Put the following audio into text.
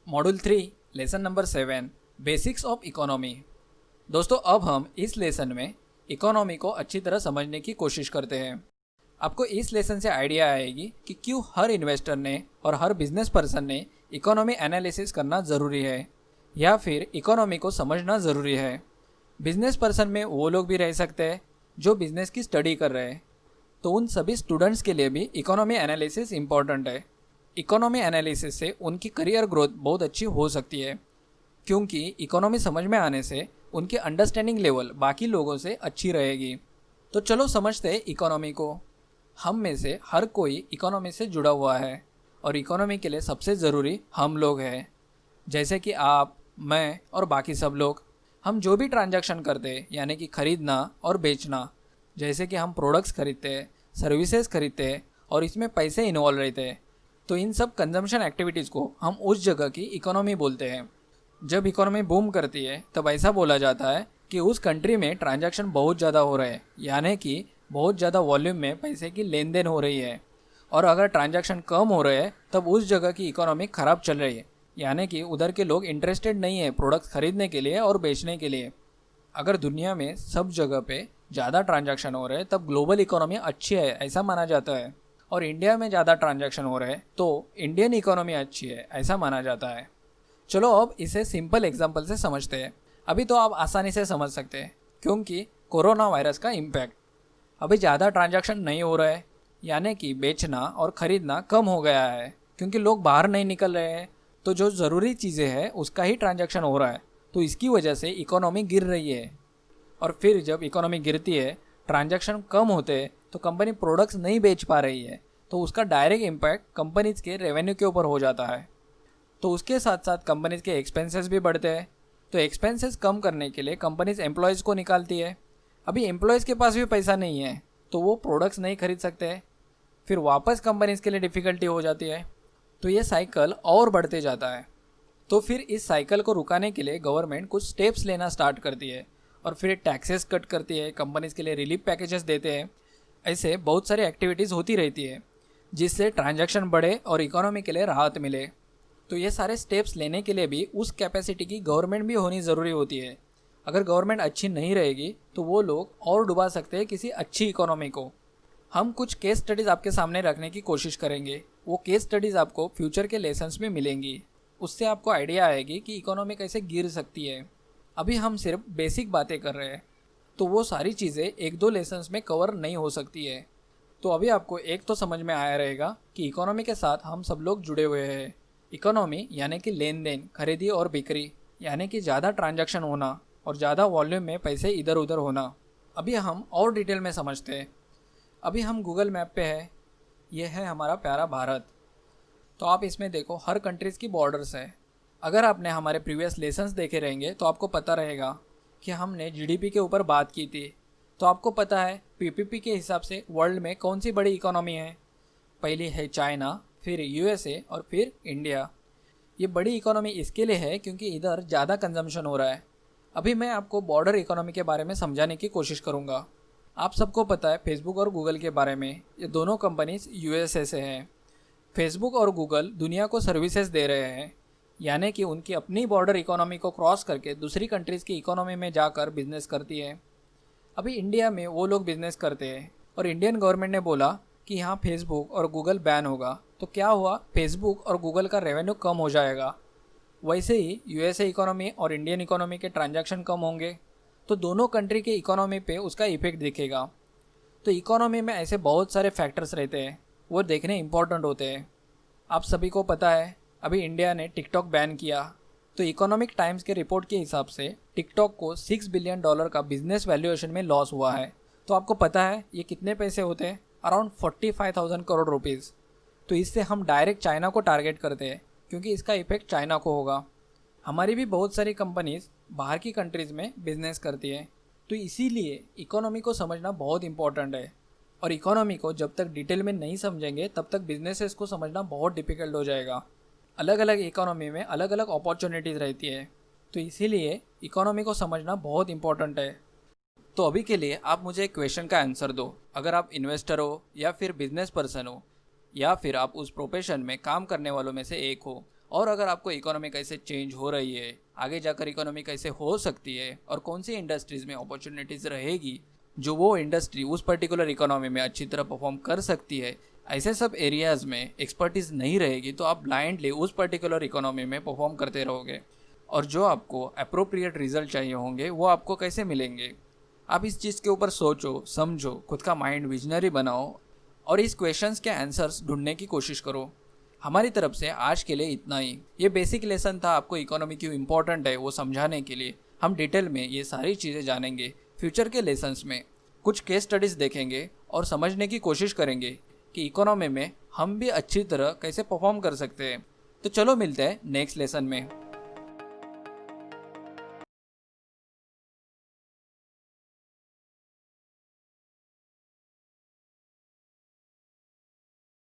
Module 3 lesson number 7 basics of economy. दोस्तों, अब हम इस लेसन में इकोनॉमी को अच्छी तरह समझने की कोशिश करते हैं। आपको इस लेसन से आइडिया आएगी कि क्यों हर इन्वेस्टर ने और हर बिजनेस पर्सन ने इकोनॉमी एनालिसिस करना ज़रूरी है या फिर इकोनॉमी को समझना ज़रूरी है। बिजनेस पर्सन में वो लोग भी रह सकते हैं जो बिजनेस की स्टडी कर रहे हैं, तो उन सभी स्टूडेंट्स के लिए भी इकोनॉमी एनालिसिस इम्पॉर्टेंट है। इकोनॉमी एनालिसिस से उनकी करियर ग्रोथ बहुत अच्छी हो सकती है, क्योंकि इकोनॉमी समझ में आने से उनकी अंडरस्टैंडिंग लेवल बाकी लोगों से अच्छी रहेगी। तो चलो समझते हैं इकोनॉमी को। हम में से हर कोई इकोनॉमी से जुड़ा हुआ है और इकोनॉमी के लिए सबसे ज़रूरी हम लोग हैं, जैसे कि आप, मैं और बाकी सब लोग। हम जो भी ट्रांजैक्शन करते हैं, यानी कि खरीदना और बेचना, जैसे कि हम प्रोडक्ट्स खरीदते हैं, सर्विसेज खरीदते हैं और इसमें पैसे इन्वॉल्व रहते हैं, तो इन सब कंजम्पशन एक्टिविटीज़ को हम उस जगह की इकोनॉमी बोलते हैं। जब इकोनॉमी बूम करती है तब ऐसा बोला जाता है कि उस कंट्री में ट्रांजैक्शन बहुत ज़्यादा हो रहे हैं, यानी कि बहुत ज़्यादा वॉल्यूम में पैसे की लेन देन हो रही है। और अगर ट्रांजैक्शन कम हो रहे हैं तब उस जगह की इकोनॉमी ख़राब चल रही है, यानी कि उधर के लोग इंटरेस्टेड नहीं है प्रोडक्ट्स खरीदने के लिए और बेचने के लिए। अगर दुनिया में सब जगह पे ज़्यादा ट्रांजैक्शन हो रहे हैं तब ग्लोबल इकोनॉमी अच्छी है, ऐसा माना जाता है। और इंडिया में ज़्यादा ट्रांजैक्शन हो रहे हैं तो इंडियन इकोनॉमी अच्छी है, ऐसा माना जाता है। चलो अब इसे सिंपल एग्जांपल से समझते हैं। अभी तो आप आसानी से समझ सकते हैं, क्योंकि कोरोना वायरस का इम्पैक्ट। अभी ज़्यादा ट्रांजैक्शन नहीं हो रहा है, यानी कि बेचना और ख़रीदना कम हो गया है, क्योंकि लोग बाहर नहीं निकल रहे हैं, तो जो ज़रूरी चीज़ें हैं उसका ही ट्रांजैक्शन हो रहा है। तो इसकी वजह से इकोनॉमी गिर रही है। और फिर जब इकोनॉमी गिरती है, ट्रांजैक्शन कम होते हैं, तो कंपनी प्रोडक्ट्स नहीं बेच पा रही है, तो उसका डायरेक्ट इम्पैक्ट कंपनीज के रेवेन्यू के ऊपर हो जाता है। तो उसके साथ साथ कंपनीज के एक्सपेंसेस भी बढ़ते हैं। तो एक्सपेंसेस कम करने के लिए कंपनीज एम्प्लॉयज़ को निकालती है। अभी एम्प्लॉयज़ के पास भी पैसा नहीं है, तो वो प्रोडक्ट्स नहीं खरीद सकते हैं, फिर वापस कंपनीज के लिए डिफ़िकल्टी हो जाती है। तो ये साइकिल और बढ़ते जाता है। तो फिर इस साइकिल को रुकाने के लिए गवर्नमेंट कुछ स्टेप्स लेना स्टार्ट करती है और फिर टैक्सेस कट करती है, कंपनीज के लिए रिलीफ पैकेजेस देते हैं। ऐसे बहुत सारी एक्टिविटीज़ होती रहती है जिससे ट्रांजैक्शन बढ़े और इकोनॉमी के लिए राहत मिले। तो ये सारे स्टेप्स लेने के लिए भी उस कैपेसिटी की गवर्नमेंट भी होनी ज़रूरी होती है। अगर गवर्नमेंट अच्छी नहीं रहेगी तो वो लोग और डुबा सकते हैं किसी अच्छी इकोनॉमी को। हम कुछ केस स्टडीज़ आपके सामने रखने की कोशिश करेंगे। वो केस स्टडीज़ आपको फ्यूचर के लेसन्स में मिलेंगी। उससे आपको आइडिया आएगी कि इकोनॉमी कैसे गिर सकती है। अभी हम सिर्फ बेसिक बातें कर रहे हैं, तो वो सारी चीज़ें एक दो लेसन्स में कवर नहीं हो सकती है। तो अभी आपको एक तो समझ में आया रहेगा कि इकोनॉमी के साथ हम सब लोग जुड़े हुए हैं। इकोनॉमी यानी कि लेन देन, खरीदी और बिक्री, यानी कि ज़्यादा ट्रांजैक्शन होना और ज़्यादा वॉल्यूम में पैसे इधर उधर होना। अभी हम और डिटेल में समझते हैं। अभी हम गूगल मैप पे है, ये है हमारा प्यारा भारत। तो आप इसमें देखो हर कंट्रीज़ की बॉर्डर्स है। अगर आपने हमारे प्रीवियस लेसन्स देखे रहेंगे तो आपको पता रहेगा कि हमने जीडीपी के ऊपर बात की थी। तो आपको पता है पीपीपी के हिसाब से वर्ल्ड में कौन सी बड़ी इकोनॉमी है। पहली है चाइना, फिर यूएसए और फिर इंडिया। ये बड़ी इकोनॉमी इसके लिए है क्योंकि इधर ज़्यादा कंजम्पशन हो रहा है। अभी मैं आपको बॉर्डर इकोनॉमी के बारे में समझाने की कोशिश करूँगा। आप सबको पता है फेसबुक और गूगल के बारे में, ये दोनों कंपनीज यूएसए से हैं। फेसबुक और गूगल दुनिया को सर्विसेज दे रहे हैं, यानी कि उनकी अपनी बॉर्डर इकोनॉमी को क्रॉस करके दूसरी कंट्रीज़ की इकोनॉमी में जाकर बिजनेस करती है। अभी इंडिया में वो लोग बिजनेस करते हैं और इंडियन गवर्नमेंट ने बोला कि यहाँ फेसबुक और गूगल बैन होगा। तो क्या हुआ, फेसबुक और गूगल का रेवेन्यू कम हो जाएगा। वैसे ही यूएसए इकोनॉमी और इंडियन इकोनॉमी के ट्रांजैक्शन कम होंगे, तो दोनों कंट्री के इकोनॉमी पे उसका इफेक्ट दिखेगा। तो इकोनॉमी में ऐसे बहुत सारे फैक्टर्स रहते हैं, वो देखने इंपॉर्टेंट होते हैं। आप सभी को पता है अभी इंडिया ने टिकटॉक बैन किया। तो इकोनॉमिक टाइम्स के रिपोर्ट के हिसाब से टिकटॉक को $6 बिलियन का बिजनेस वैल्यूएशन में लॉस हुआ है। तो आपको पता है ये कितने पैसे होते हैं, अराउंड 45,000 करोड़ रुपीज़। तो इससे हम डायरेक्ट चाइना को टारगेट करते हैं क्योंकि इसका इफेक्ट चाइना को होगा। हमारी भी बहुत सारी कंपनीज बाहर की कंट्रीज़ में बिजनेस करती है। तो इसीलिए इकोनॉमी को समझना बहुत इंपॉर्टेंट है। और इकोनॉमी को जब तक डिटेल में नहीं समझेंगे तब तक बिजनेसेस को समझना बहुत डिफ़िकल्ट हो जाएगा। अलग अलग इकोनॉमी में अलग अलग अपॉर्चुनिटीज़ रहती है, तो इसीलिए इकोनॉमी को समझना बहुत इंपॉर्टेंट है। तो अभी के लिए आप मुझे एक क्वेश्चन का आंसर दो। अगर आप इन्वेस्टर हो या फिर बिजनेस पर्सन हो या फिर आप उस प्रोफेशन में काम करने वालों में से एक हो और अगर आपको इकोनॉमी कैसे चेंज हो रही है, आगे जाकर इकोनॉमी कैसे हो सकती है और कौन सी इंडस्ट्रीज में अपॉर्चुनिटीज़ रहेगी जो वो इंडस्ट्री उस पर्टिकुलर इकोनॉमी में अच्छी तरह परफॉर्म कर सकती है, ऐसे सब एरियाज़ में एक्सपर्टीज़ नहीं रहेगी तो आप ब्लाइंडली उस पर्टिकुलर इकोनॉमी में परफॉर्म करते रहोगे और जो आपको अप्रोप्रिएट रिजल्ट चाहिए होंगे वो आपको कैसे मिलेंगे। आप इस चीज़ के ऊपर सोचो, समझो, खुद का माइंड विजनरी बनाओ और इस क्वेश्चंस के आंसर्स ढूंढने की कोशिश करो। हमारी तरफ से आज के लिए इतना ही। ये बेसिक लेसन था आपको इकोनॉमी क्यों इम्पोर्टेंट है वो समझाने के लिए। हम डिटेल में ये सारी चीज़ें जानेंगे फ्यूचर के लेसन्स में। कुछ केस स्टडीज़ देखेंगे और समझने की कोशिश करेंगे कि इकोनॉमी में हम भी अच्छी तरह कैसे परफॉर्म कर सकते हैं। तो चलो मिलते हैं नेक्स्ट लेसन में।